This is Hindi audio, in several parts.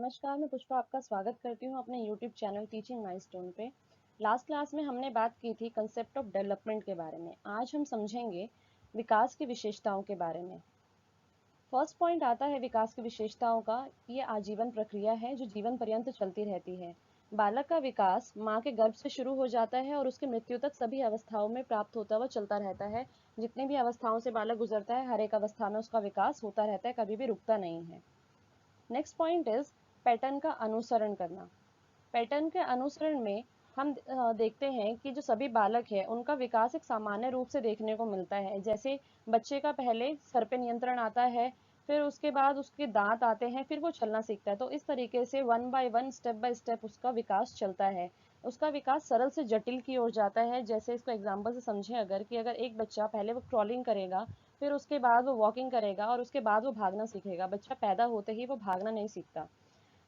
नमस्कार, मैं पुष्पा आपका स्वागत करती हूँ अपने यूट्यूब चैनल टीचिंग माइलस्टोन पे। लास्ट क्लास में हमने बात की थी कंसेप्ट ऑफ डेवलपमेंट के बारे में। आज हम समझेंगे विकास की विशेषताओं के बारे में। फर्स्ट पॉइंट आता है विकास की विशेषताओं का। ये आजीवन प्रक्रिया है जो जीवन पर्यंत चलती रहती है। बालक का विकास माँ के गर्भ से शुरू हो जाता है और उसकी मृत्यु तक सभी अवस्थाओं में प्राप्त होता हुआ चलता रहता है। जितनी भी अवस्थाओं से बालक गुजरता है, हर एक अवस्था में उसका विकास होता रहता है, कभी भी रुकता नहीं है। नेक्स्ट पॉइंट इज पैटर्न का अनुसरण करना। पैटर्न के अनुसरण में हम देखते हैं कि जो सभी बालक है उनका विकास एक सामान्य रूप से देखने को मिलता है। जैसे बच्चे का पहले सर पे नियंत्रण आता है, फिर उसके बाद उसके दांत आते हैं, फिर वो चलना सीखता है। तो इस तरीके से वन बाय स्टेप उसका विकास चलता है। उसका विकास सरल से जटिल की ओर जाता है। जैसे इसको एग्जाम्पल से समझें, अगर कि अगर एक बच्चा पहले वो क्रॉलिंग करेगा, फिर उसके बाद वो वॉकिंग करेगा और उसके बाद वो भागना सीखेगा। बच्चा पैदा होते ही वो भागना नहीं सीखता।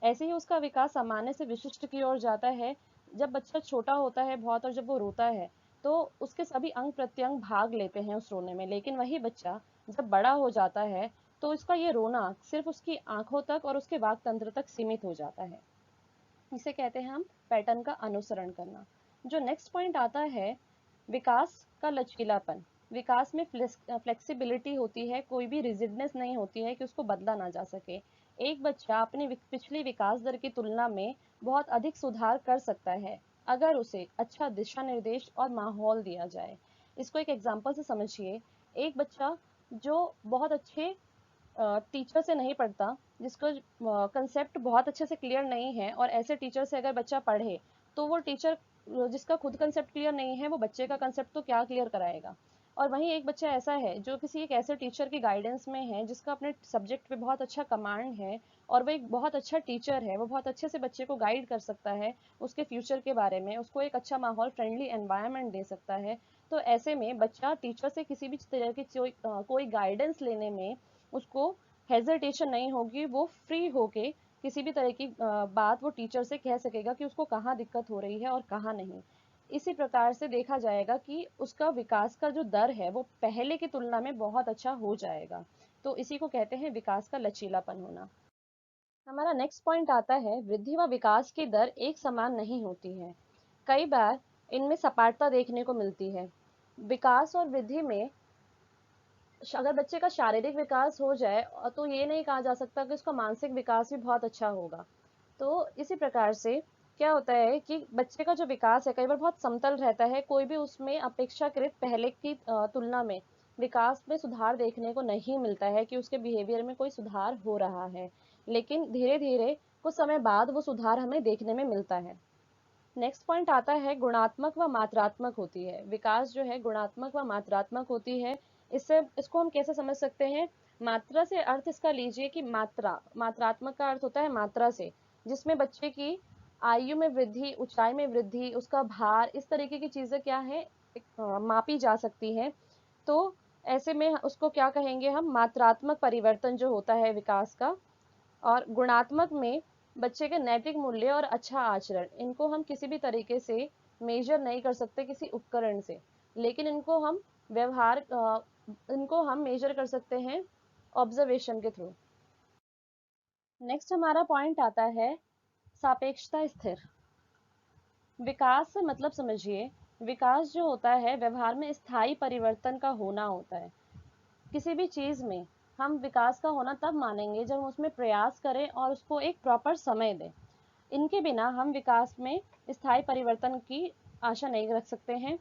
ऐसे ही उसका विकास सामान्य से विशिष्ट की ओर जाता है। जब बच्चा छोटा होता है बहुत और जब वो रोता है तो उसके सभी अंग प्रत्यंग भाग लेते हैं उस रोने में, लेकिन वही बच्चा जब बड़ा हो जाता है तो इसका ये रोना सिर्फ उसकी आंखों तक और उसके वाक तंत्र तक सीमित हो जाता है। इसे कहते हैं हम पैटर्न का अनुसरण करना। जो नेक्स्ट पॉइंट आता है विकास का लचीलापन। विकास में फ्लेक्सिबिलिटी होती है, कोई भी रिजिडनेस नहीं होती है कि उसको बदला ना जा सके। एक बच्चा अपनी पिछली विकास दर की तुलना में बहुत अधिक सुधार कर सकता है अगर उसे अच्छा दिशा निर्देश और माहौल दिया जाए। इसको एक एग्जाम्पल से समझिए। एक बच्चा जो बहुत अच्छे टीचर से नहीं पढ़ता, जिसका कंसेप्ट बहुत अच्छे से क्लियर नहीं है, और ऐसे टीचर से अगर बच्चा पढ़े तो वो टीचर जिसका खुद कंसेप्ट क्लियर नहीं है वो बच्चे का कंसेप्ट तो क्या क्लियर कराएगा। और वहीं एक बच्चा ऐसा है जो किसी एक ऐसे टीचर की गाइडेंस में है जिसका अपने सब्जेक्ट पे बहुत अच्छा कमांड है और वो एक बहुत अच्छा टीचर है, वो बहुत अच्छे से बच्चे को गाइड कर सकता है उसके फ्यूचर के बारे में, उसको एक अच्छा माहौल, फ्रेंडली एनवायरनमेंट दे सकता है। तो ऐसे में बच्चा टीचर से किसी भी तरह की कोई गाइडेंस लेने में उसको हेजिटेशन नहीं होगी। वो फ्री होके किसी भी तरह की बात वो टीचर से कह सकेगा कि उसको कहाँ दिक्कत हो रही है और कहाँ नहीं। इसी प्रकार से देखा जाएगा कि उसका विकास का जो दर है वो पहले की तुलना में बहुत अच्छा हो जाएगा। तो इसी को कहते हैं विकास का लचीलापन होना। हमारा नेक्स्ट पॉइंट आता है वृद्धि व विकास की दर एक समान नहीं होती है। कई बार इनमें सपाटता देखने को मिलती है। विकास और वृद्धि में अगर बच्चे का शारीरिक विकास हो जाए तो ये नहीं कहा जा सकता कि उसका मानसिक विकास भी बहुत अच्छा होगा। तो इसी प्रकार से क्या होता है कि बच्चे का जो विकास है कई बार बहुत समतल रहता है, कोई भी उसमें अपेक्षाकृत पहले की तुलना में विकास में सुधार देखने को नहीं मिलता है कि उसके बिहेवियर में कोई सुधार हो रहा है। लेकिन धीरे धीरे कुछ समय बाद वो सुधार हमें देखने में मिलता है। नेक्स्ट पॉइंट आता है गुणात्मक व मात्रात्मक होती है। विकास जो है गुणात्मक व मात्रात्मक होती है। इससे इसको हम कैसे समझ सकते हैं? मात्रा से अर्थ इसका लीजिए कि मात्रात्मक का अर्थ होता है मात्रा से, जिसमें बच्चे की आयु में वृद्धि, ऊंचाई में वृद्धि, उसका भार, इस तरीके की चीजें क्या है मापी जा सकती हैं। तो ऐसे में उसको क्या कहेंगे हम? मात्रात्मक परिवर्तन जो होता है विकास का। और गुणात्मक में बच्चे के नैतिक मूल्य और अच्छा आचरण, इनको हम किसी भी तरीके से मेजर नहीं कर सकते किसी उपकरण से, लेकिन इनको हम मेजर कर सकते हैं ऑब्जर्वेशन के थ्रू। नेक्स्ट हमारा पॉइंट आता है सापेक्षता स्थिर। विकास से मतलब समझिए, विकास जो होता है व्यवहार में स्थायी परिवर्तन का होना होता है। किसी भी चीज में हम विकास का होना तब मानेंगे जब हम उसमें प्रयास करें और उसको एक प्रॉपर समय दें। इनके बिना हम विकास में स्थायी परिवर्तन की आशा नहीं रख सकते हैं।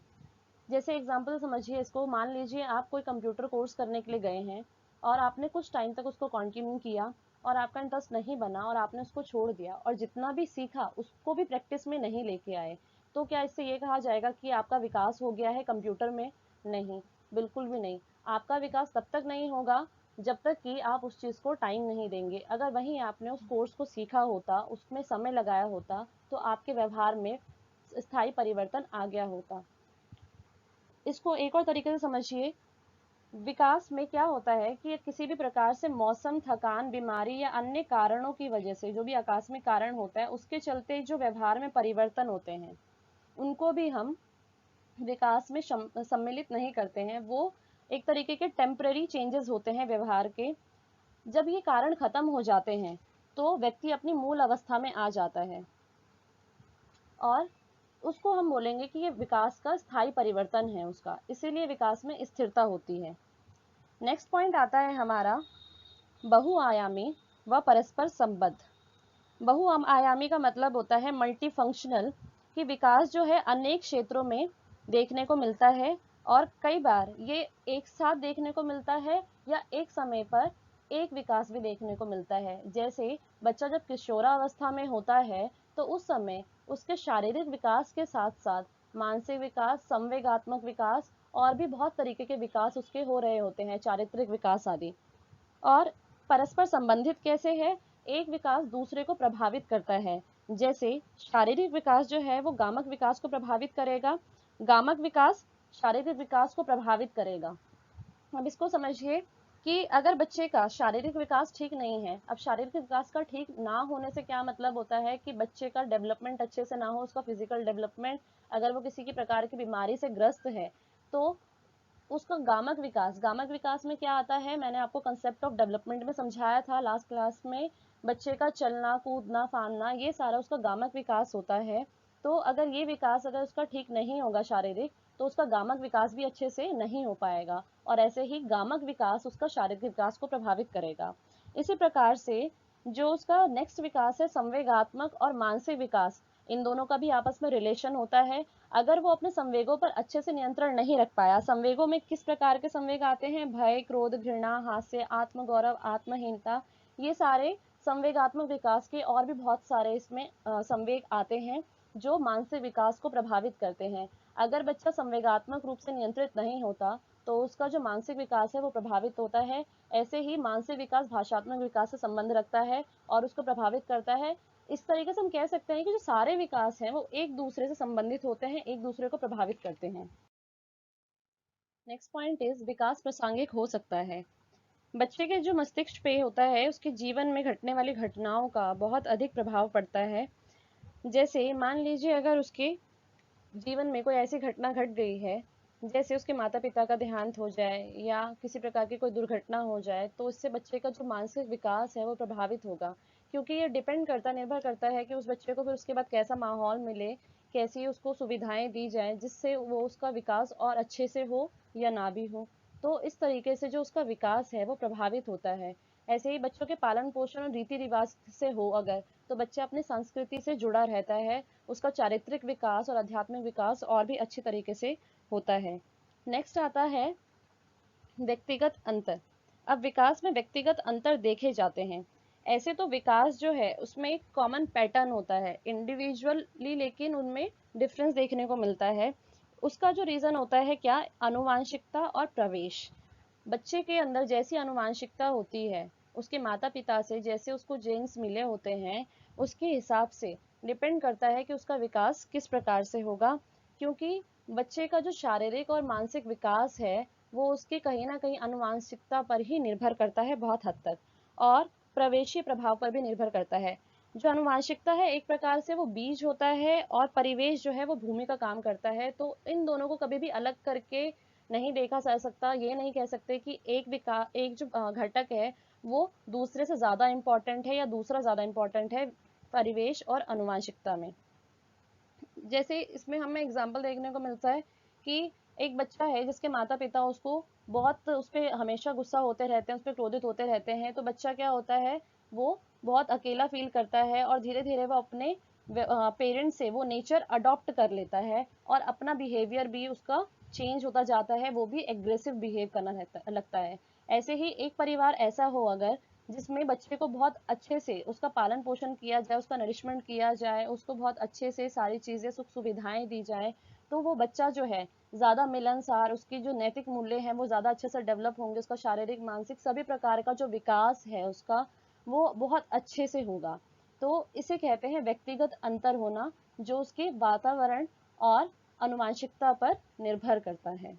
जैसे एग्जाम्पल समझिए इसको, मान लीजिए आप कोई कंप्यूटर कोर्स करने के लिए गए हैं और आपने कुछ टाइम तक उसको कंटिन्यू किया और आपका इंटरेस्ट नहीं बना और आपने उसको छोड़ दिया और जितना भी सीखा उसको भी प्रैक्टिस में नहीं लेके आए, तो क्या इससे ये कहा जाएगा कि आपका विकास हो गया है कंप्यूटर में? नहीं, बिल्कुल भी नहीं। आपका विकास तब तक नहीं होगा जब तक कि आप उस चीज़ को टाइम नहीं देंगे। अगर वहीं आपने उस कोर्स को सीखा होता, उसमें समय लगाया होता, तो आपके व्यवहार में स्थायी परिवर्तन आ गया होता। इसको एक और तरीके से समझिए, विकास में क्या होता है कि किसी भी प्रकार से मौसम, थकान, बीमारी या अन्य कारणों की वजह से, जो भी आकस्मिक कारण होता है उसके चलते जो व्यवहार में परिवर्तन होते हैं उनको भी हम विकास में सम्मिलित नहीं करते हैं। वो एक तरीके के टेम्पररी चेंजेस होते हैं व्यवहार के। जब ये कारण खत्म हो जाते हैं तो व्यक्ति अपनी मूल अवस्था में आ जाता है और उसको हम बोलेंगे कि ये विकास का स्थायी परिवर्तन है उसका, इसीलिए विकास में स्थिरता होती है। नेक्स्ट पॉइंट आता है हमारा बहुआयामी व परस्पर संबद्ध। बहुआयामी का मतलब होता है मल्टी फंक्शनल, कि विकास जो है अनेक क्षेत्रों में देखने को मिलता है और कई बार ये एक साथ देखने को मिलता है या एक समय पर एक विकास भी देखने को मिलता है। जैसे बच्चा जब किशोरावस्था में होता है तो उस समय उसके शारीरिक विकास के साथ साथ मानसिक विकास, संवेगात्मक विकास और भी बहुत तरीके के विकास उसके हो रहे होते हैं, चारित्रिक विकास आदि। और परस्पर संबंधित कैसे है, एक विकास दूसरे को प्रभावित करता है। जैसे शारीरिक विकास जो है वो गामक विकास को प्रभावित करेगा, गामक विकास शारीरिक विकास को प्रभावित करेगा। अब इसको समझिए कि अगर बच्चे का शारीरिक विकास ठीक नहीं है, अब शारीरिक विकास का ठीक ना होने से क्या मतलब होता है कि बच्चे का डेवलपमेंट अच्छे से ना हो, उसका फिजिकल डेवलपमेंट, अगर वो किसी की प्रकार की बीमारी से ग्रस्त है तो उसका गामक विकास में क्या आता है, मैंने आपको कंसेप्ट ऑफ डेवलपमेंट में समझाया था लास्ट क्लास में। बच्चे का चलना कूदना फांदना ये सारा उसका गामक विकास होता है। तो अगर ये विकास अगर उसका ठीक नहीं होगा शारीरिक, तो उसका गामक विकास भी अच्छे से नहीं हो पाएगा और ऐसे ही गामक विकास उसका शारीरिक विकास को प्रभावित करेगा। इसी प्रकार से जो उसका नेक्स्ट विकास है संवेगात्मक और मानसिक विकास, इन दोनों का भी आपस में रिलेशन होता है। अगर वो अपने संवेगों पर अच्छे से नियंत्रण नहीं रख पाया, संवेगों में किस प्रकार के संवेग आते हैं, भय, क्रोध, घृणा, हास्य, आत्मगौरव, आत्महीनता, ये सारे संवेगात्मक विकास के और भी बहुत सारे इसमें संवेग आते हैं जो मानसिक विकास को प्रभावित करते हैं। अगर बच्चा संवेगात्मक रूप से नियंत्रित नहीं होता तो उसका जो मानसिक विकास है वो प्रभावित होता है। ऐसे ही मानसिक विकास भाषात्मक विकास से संबंध रखता है और उसको प्रभावित करता है। इस तरीके से हम कह सकते हैं कि जो सारे विकास हैं वो एक दूसरे से संबंधित होते हैं, एक दूसरे को प्रभावित करते हैं। नेक्स्ट पॉइंट इज विकास प्रासंगिक हो सकता है। बच्चे के जो मस्तिष्क पे होता है उसके जीवन में घटने वाली घटनाओं का बहुत अधिक प्रभाव पड़ता है। जैसे मान लीजिए अगर उसके जीवन में कोई ऐसी घटना घट गई है, जैसे उसके माता पिता का देहांत हो जाए या किसी प्रकार की कोई दुर्घटना हो जाए, तो इससे बच्चे का जो मानसिक विकास है वो प्रभावित होगा। क्योंकि ये डिपेंड करता निर्भर करता है कि उस बच्चे को फिर उसके बाद कैसा माहौल मिले, कैसी उसको सुविधाएं दी जाए जिससे वो उसका विकास और अच्छे से हो या ना भी हो। तो इस तरीके से जो उसका विकास है वो प्रभावित होता है। ऐसे ही बच्चों के पालन पोषण और रीति रिवाज से हो अगर, तो बच्चा अपनी संस्कृति से जुड़ा रहता है, उसका चारित्रिक विकास और आध्यात्मिक विकास और भी अच्छी तरीके से होता है। नेक्स्ट आता है व्यक्तिगत अंतर। अब विकास में व्यक्तिगत अंतर देखे जाते हैं। ऐसे तो विकास जो है उसमें एक कॉमन पैटर्न होता है इंडिविजुअली, लेकिन उनमें डिफरेंस देखने को मिलता है। उसका जो रीज़न होता है क्या, आनुवांशिकता और प्रवेश। बच्चे के अंदर जैसी आनुवांशिकता होती है, उसके माता पिता से जैसे उसको जीन्स मिले होते हैं, उसके हिसाब से डिपेंड करता है कि उसका विकास किस प्रकार से होगा। क्योंकि बच्चे का जो शारीरिक और मानसिक विकास है वो उसके कहीं ना कहीं आनुवांशिकता पर ही निर्भर करता है बहुत हद तक, और प्रवेशी प्रभाव पर भी निर्भर करता है। जो आनुवांशिकता है एक प्रकार से वो बीज होता है और परिवेश जो है वो भूमि का काम करता है। तो इन दोनों को कभी भी अलग करके नहीं देखा जा सकता। ये नहीं कह सकते कि एक जो घटक है वो दूसरे से ज़्यादा इम्पोर्टेंट है या दूसरा ज़्यादा इम्पोर्टेंट है परिवेश और आनुवांशिकता में। जैसे इसमें हमें एग्जाम्पल देखने को मिलता है कि एक बच्चा है जिसके माता पिता उसको बहुत उस पर हमेशा गुस्सा होते रहते हैं, उस पर क्रोधित होते रहते हैं, तो बच्चा क्या होता है वो बहुत अकेला फील करता है और धीरे धीरे वो अपने पेरेंट्स से वो नेचर अडॉप्ट कर लेता है और अपना बिहेवियर भी उसका चेंज होता जाता है, वो भी एग्रेसिव बिहेव करना लगता है। ऐसे ही एक परिवार ऐसा हो अगर जिसमें बच्चे को बहुत अच्छे से उसका पालन पोषण किया जाए, उसका नरिशमेंट किया जाए, उसको बहुत अच्छे से सारी चीज़ें सुख सुविधाएं दी जाए, तो वो बच्चा जो है ज़्यादा मिलनसार, उसकी जो नैतिक मूल्य हैं वो ज़्यादा अच्छे से डेवलप होंगे, उसका शारीरिक मानसिक सभी प्रकार का जो विकास है उसका वो बहुत अच्छे से होगा। तो इसे कहते हैं व्यक्तिगत अंतर होना, जो उसके वातावरण और अनुवांशिकता पर निर्भर करता है।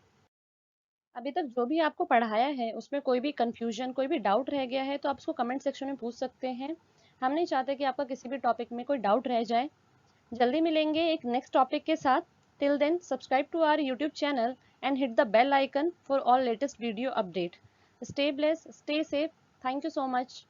अभी तक जो भी आपको पढ़ाया है उसमें कोई भी कंफ्यूजन, कोई भी डाउट रह गया है तो आप उसको कमेंट सेक्शन में पूछ सकते हैं। हम नहीं चाहते कि आपका किसी भी टॉपिक में कोई डाउट रह जाए। जल्दी मिलेंगे एक नेक्स्ट टॉपिक के साथ। Till then subscribe to our YouTube channel and hit the bell icon for all latest video update. Stay blessed, stay safe. Thank you so much.